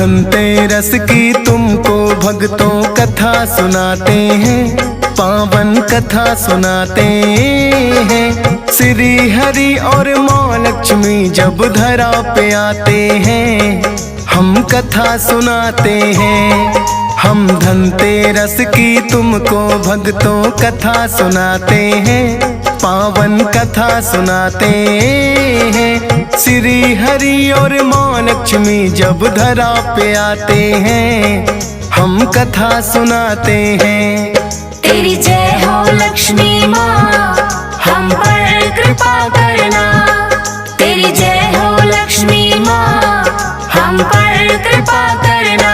धनतेरस की तुमको भक्तों कथा सुनाते हैं, पावन कथा सुनाते हैं। श्री हरि और माँ लक्ष्मी जब धरा पे आते हैं, हम कथा सुनाते हैं। हम धनतेरस की तुमको भक्तों कथा सुनाते हैं, पावन कथा सुनाते हैं। श्री हरि और माँ लक्ष्मी जब धरा पे आते हैं, हम कथा सुनाते हैं। तेरी जय हो लक्ष्मी माँ, हम पर कृपा करना। तेरी जय हो लक्ष्मी माँ, हम पर कृपा करना।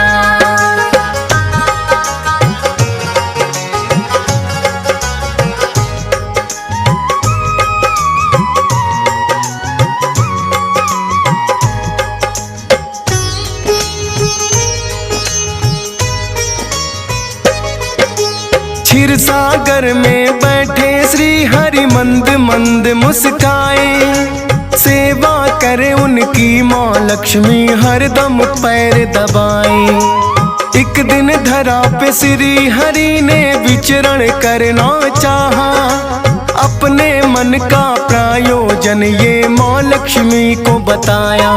क्षीर सागर में बैठे श्री हरि मंद मंद मुस्काए, सेवा करे उनकी माँ लक्ष्मी हरदम पैर दबाए। एक दिन धरा पे श्री हरि ने विचरण करना चाहा, अपने मन का प्रायोजन ये माँ लक्ष्मी को बताया।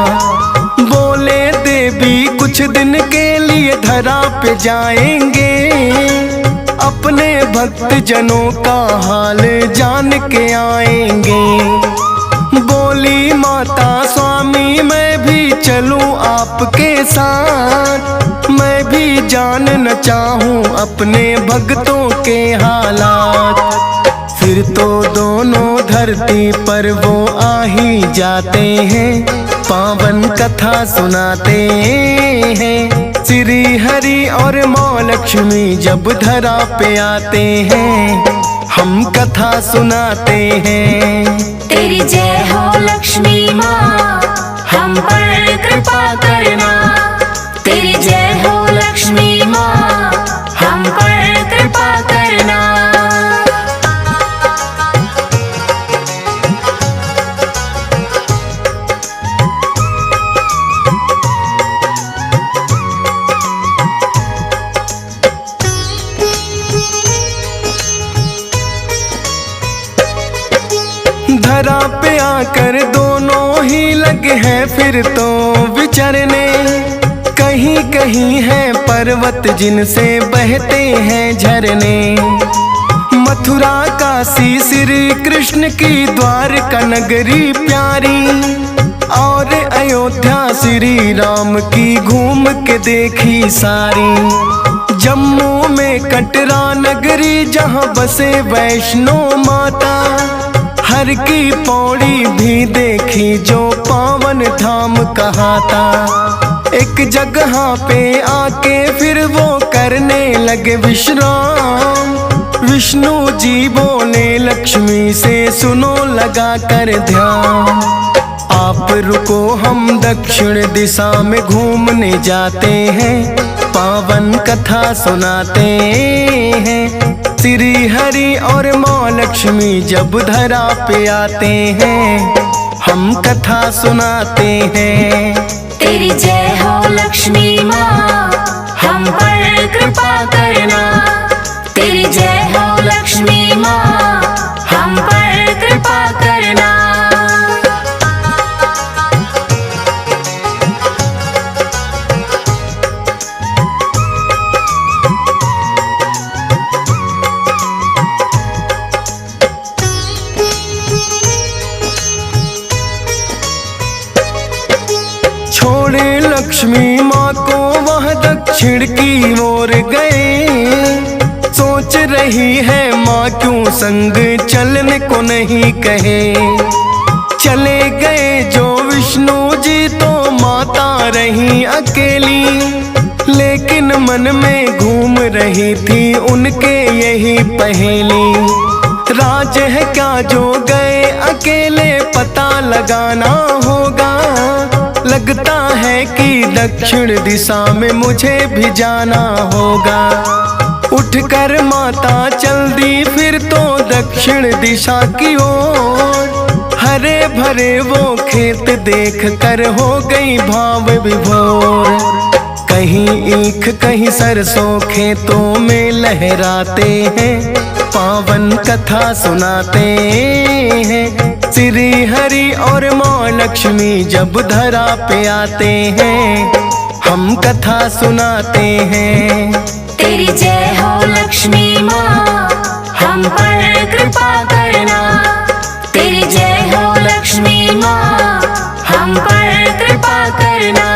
बोले देवी कुछ दिन के लिए धरा पे जाएंगे, अपने भक्त जनों का हाल जान के आएंगे। बोली माता स्वामी मैं भी चलूं आपके साथ, मैं भी जानना चाहूं अपने भक्तों के हालात। फिर तो दोनों धरती पर वो आ ही जाते हैं, पावन कथा सुनाते हैं। श्री हरि और माँ लक्ष्मी जब धरा पे आते हैं, हम कथा सुनाते हैं। तेरी जय हो लक्ष्मी माँ, हम पर कृपा करना। तेरी जय हो लक्ष्मी माँ, हम पर कृपा करना। धरा पे आकर दोनों ही लगे हैं फिर तो विचरने। कहीं कहीं है पर्वत जिनसे बहते हैं झरने। मथुरा काशी श्री कृष्ण की द्वारका नगरी प्यारी, और अयोध्या श्री राम की घूम के देखी सारी। जम्मू में कटरा नगरी जहाँ बसे वैष्णो माता, हर की पौड़ी भी देखी जो पावन धाम कहाता। एक जगह पे आके फिर वो करने लगे विश्राम। विष्णु जी बोले लक्ष्मी से सुनो लगा कर ध्यान। आप रुको हम दक्षिण दिशा में घूमने जाते हैं, पावन कथा सुनाते हैं। श्री हरि और माँ लक्ष्मी जब धरा पे आते हैं, हम कथा सुनाते हैं। तेरी जय हो लक्ष्मी माँ, हम पर कृपा करना। तेरी जय हो लक्ष्मी माँ, हम पर कृपा करना। छोड़े लक्ष्मी माँ को वह दक्षिण की ओर गए। सोच रही है माँ क्यों संग चलने को नहीं कहे। चले गए जो विष्णु जी तो माता रही अकेली, लेकिन मन में घूम रही थी उनके यही पहेली। राज है क्या जो गए अकेले पता लगाना होगा। लगता है कि दक्षिण दिशा में मुझे भी जाना होगा। उठकर माता चल दी फिर तो दक्षिण दिशा की ओर। हरे भरे वो खेत देख कर हो गई भाव विभोर। कहीं ईख कहीं सरसों खेतों में लहराते हैं, पावन कथा सुनाते हैं। श्री हरि और माँ लक्ष्मी जब धरा पे आते हैं, हम कथा सुनाते हैं। तेरी जय हो लक्ष्मी माँ, हम पर कृपा करना। तेरी जय हो लक्ष्मी माँ, हम पर कृपा करना।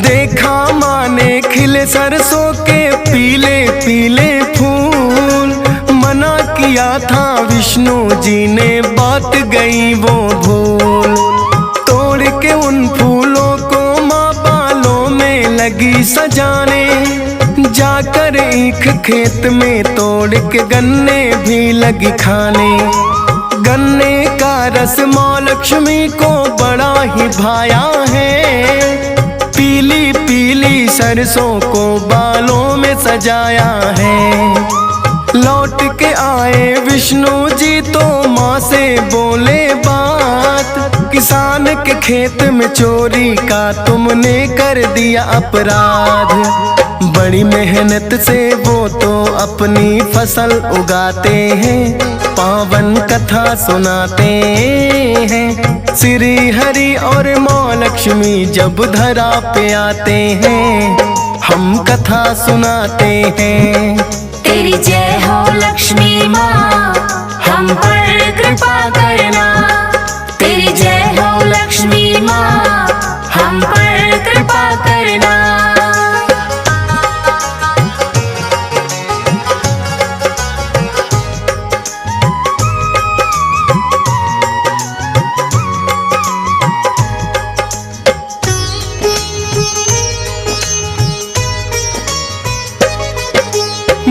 देखा माँ ने खिले सरसों के पीले पीले फूल, मना किया था विष्णु जी ने बात गई वो भूल। तोड़ के उन फूलों को माँ बालों में लगी सजाने, जाकर ईख खेत में तोड़ के गन्ने भी लगी खाने। गन्ने का रस माँ लक्ष्मी को बड़ा ही भाया है, पीली पीली सरसों को बालों में सजाया है। लौट के आए विष्णु जी तो माँ से बोले बात, किसान के खेत में चोरी का तुमने कर दिया अपराध। बड़ी मेहनत से वो तो अपनी फसल उगाते हैं, पावन कथा सुनाते हैं। श्री हरि और माँ लक्ष्मी जब धरा पे आते हैं, हम कथा सुनाते हैं। तेरी जय हो लक्ष्मी माँ, हम पर कृपा करना। तेरी जय हो लक्ष्मी माँ, हम पर कृपा करना।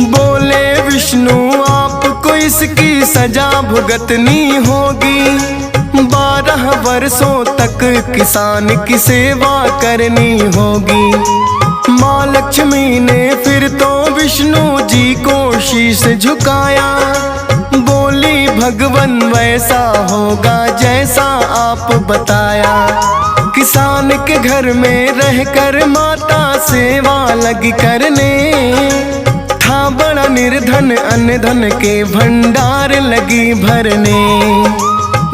बोले विष्णु आपको इसकी सजा भुगतनी होगी, 12 वर्षों तक किसान की सेवा करनी होगी। माँ लक्ष्मी ने फिर तो विष्णु जी को शीश झुकाया, बोली भगवन वैसा होगा जैसा आप बताया। किसान के घर में रहकर माता सेवा लगी करने, था बड़ा निर्धन अन्न धन के भंडार लगी भरने।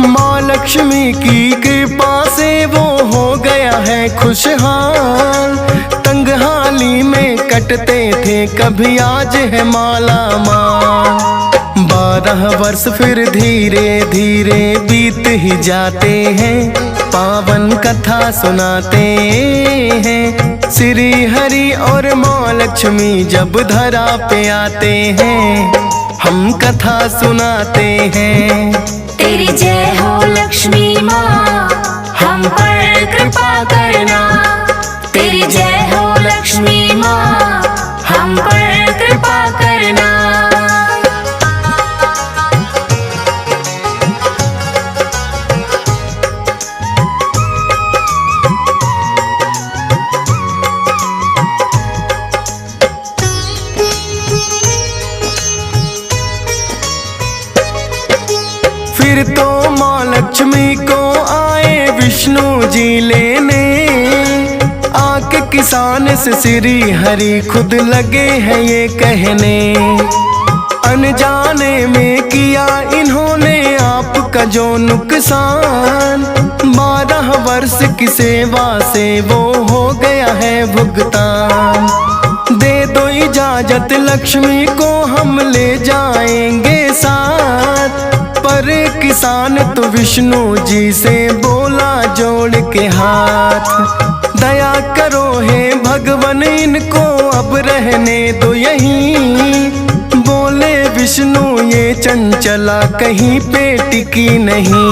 माँ लक्ष्मी की कृपा से वो हो गया है खुशहाल, तंगहाली में कटते थे कभी आज है माला माल। 12 वर्ष फिर धीरे धीरे बीत ही जाते हैं, पावन कथा सुनाते हैं। श्री हरि और माँ लक्ष्मी जब धरा पे आते हैं, हम कथा सुनाते हैं। तेरी जय हो लक्ष्मी माँ, हम पर कृपा करना। तेरी जय हो लक्ष्मी माँ, हम पर कृपा करना। फिर तो माँ लक्ष्मी को आए विष्णु जी लेने, आके किसान से श्री हरि खुद लगे हैं ये कहने। अनजाने में किया इन्होंने आपका जो नुकसान, 12 वर्ष की सेवा से वो हो गया है भुगतान। दे दो इजाजत लक्ष्मी को हम ले जाएंगे साथ, पर किसान तो विष्णु जी से बोला जोड़ के हाथ। दया करो हे भगवन इनको अब रहने दो यहीं, बोले विष्णु ये चंचला कहीं पे टिकी नहीं।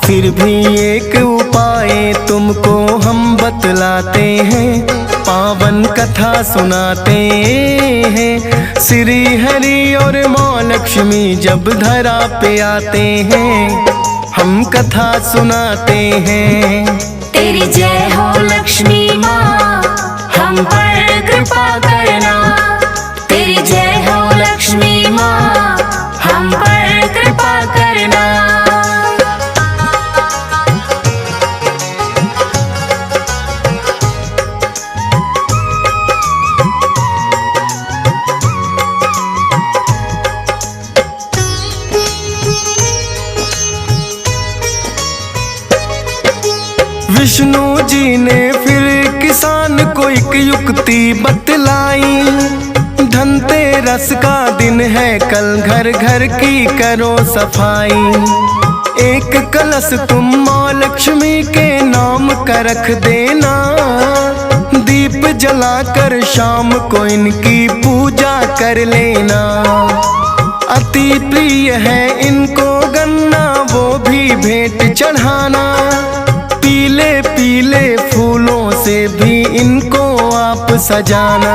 फिर भी एक उपाय तुमको हम बतलाते हैं, पावन कथा सुनाते हैं। श्री हरि और माँ लक्ष्मी जब धरा पे आते हैं, हम कथा सुनाते हैं। तेरी जय हो लक्ष्मी माँ, हम पर कृपा करना। तेरी जय हो लक्ष्मी माँ, हम पर कृपा करना। विष्णु जी ने फिर किसान को एक युक्ति बतलाई। धनतेरस का दिन है कल, घर घर की करो सफाई। एक कलश तुम माँ लक्ष्मी के नाम का रख देना। दीप जलाकर शाम को इनकी पूजा कर लेना। अति प्रिय है इनको गन्ना, वो भी भेंट चढ़ाना। पीले पीले फूलों से भी इनको आप सजाना।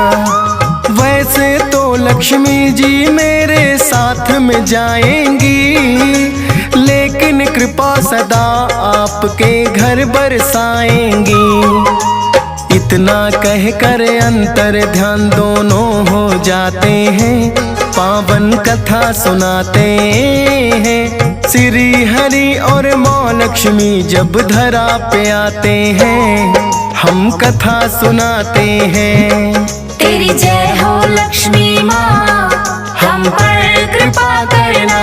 वैसे तो लक्ष्मी जी मेरे साथ में जाएंगी, लेकिन कृपा सदा आपके घर बरसाएंगी। इतना कहकर अंतर ध्यान दोनों हो जाते हैं। पावन कथा सुनाते हैं। श्री हरि और माँ लक्ष्मी जब धरा पे आते हैं, हम कथा सुनाते हैं। तेरी जय हो लक्ष्मी माँ, हम पर कृपा करना।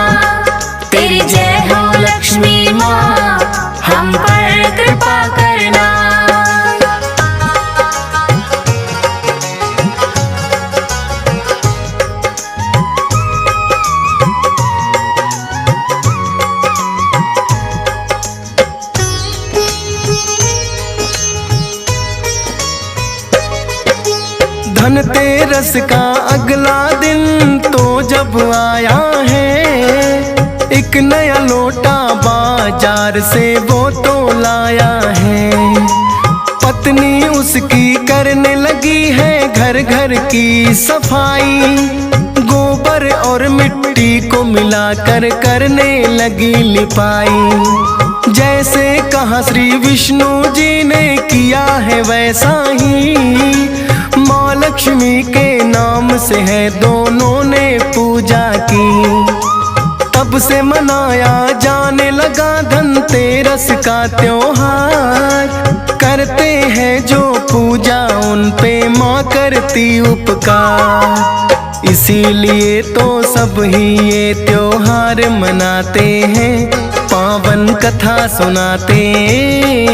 तेरी जय हो लक्ष्मी माँ, हम पर कृपा करना। धनतेरस का अगला दिन तो जब आया है, एक नया लोटा बाजार से वो तो लाया है। पत्नी उसकी करने लगी है घर घर की सफाई। गोबर और मिट्टी को मिलाकर करने लगी लिपाई। जैसे कहा श्री विष्णु जी ने किया है वैसा ही माँ लक्ष्मी के नाम से है दोनों ने पूजा की। तब से मनाया जाने लगा धनतेरस का त्योहार। करते हैं जो पूजा उन पे माँ करती उपकार। इसीलिए तो सब ही ये त्योहार मनाते हैं, पावन कथा सुनाते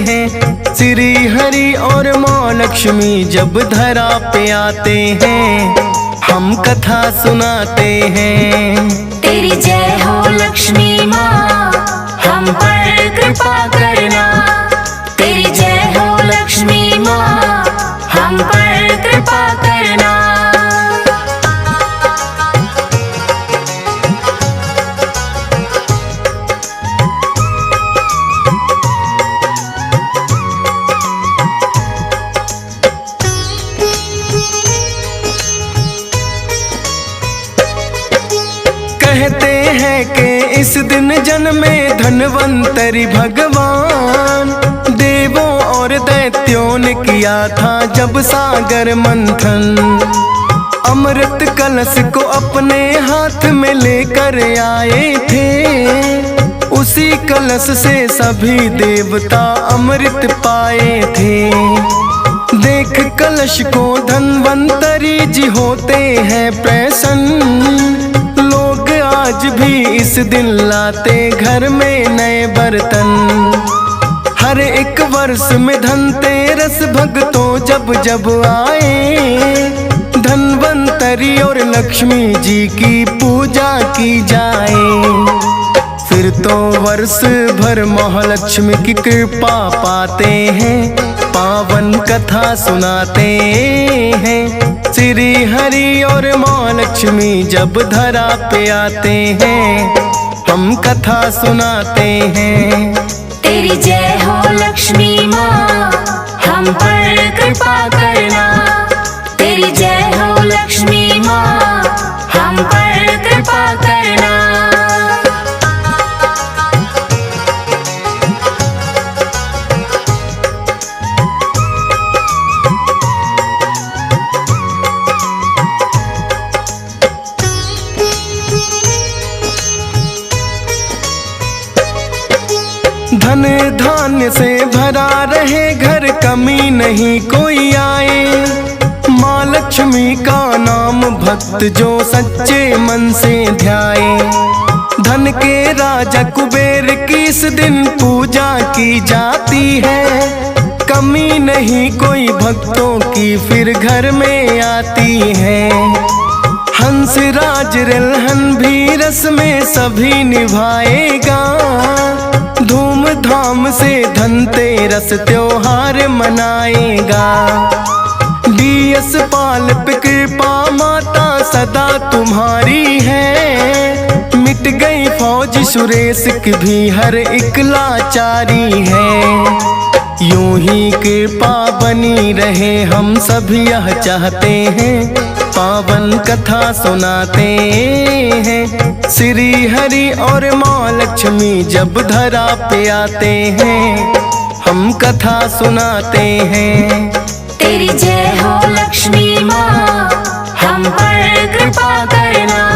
हैं। श्री हरि और माँ लक्ष्मी जब धरा पे आते हैं, हम कथा सुनाते हैं। तेरी जय हो लक्ष्मी माँ, हम पर कृपा करना। तेरी जय हो लक्ष्मी माँ, हम पर कृपा करना। कहते हैं कि इस दिन जन्मे धन्वंतरि भगवान। देवों और दैत्यों ने किया था जब सागर मंथन। अमृत कलश को अपने हाथ में लेकर आए थे। उसी कलश से सभी देवता अमृत पाए थे। देख कलश को धन्वंतरि जी होते हैं प्रसन्न। आज भी इस दिन लाते घर में नए बर्तन। हर एक वर्ष में धनतेरस भक्तों जब जब आए, धन्वंतरि और लक्ष्मी जी की पूजा की जाए। फिर तो वर्ष भर महालक्ष्मी की कृपा पाते हैं, पावन कथा सुनाते हैं। श्री हरि और माँ लक्ष्मी जब धरा पे आते हैं, हम कथा सुनाते हैं। तेरी जय हो लक्ष्मी माँ, हम पर कृपा करना। तेरी जय हो लक्ष्मी माँ, हम पर कृपा करना। धन से भरा रहे घर, कमी नहीं कोई आए। माँ लक्ष्मी का नाम भक्त जो सच्चे मन से ध्याए। धन के राजा कुबेर की इस दिन पूजा की जाती है। कमी नहीं कोई भक्तों की फिर घर में आती है। हंस राज रिलहन भी रस में सभी निभाएगा। धूमधाम से धनतेरस त्योहार मनाएगा। डीएस पाल पे कृपा माता सदा तुम्हारी है। मिट गई फौज सुरेश की भी हर एक लाचारी है। यूं ही कृपा बनी रहे हम सब यह चाहते हैं। पावन कथा सुनाते हैं। श्री हरि और माँ लक्ष्मी जब धरा पे आते हैं, हम कथा सुनाते हैं। तेरी जय हो लक्ष्मी माँ, हम पर कृपा करना।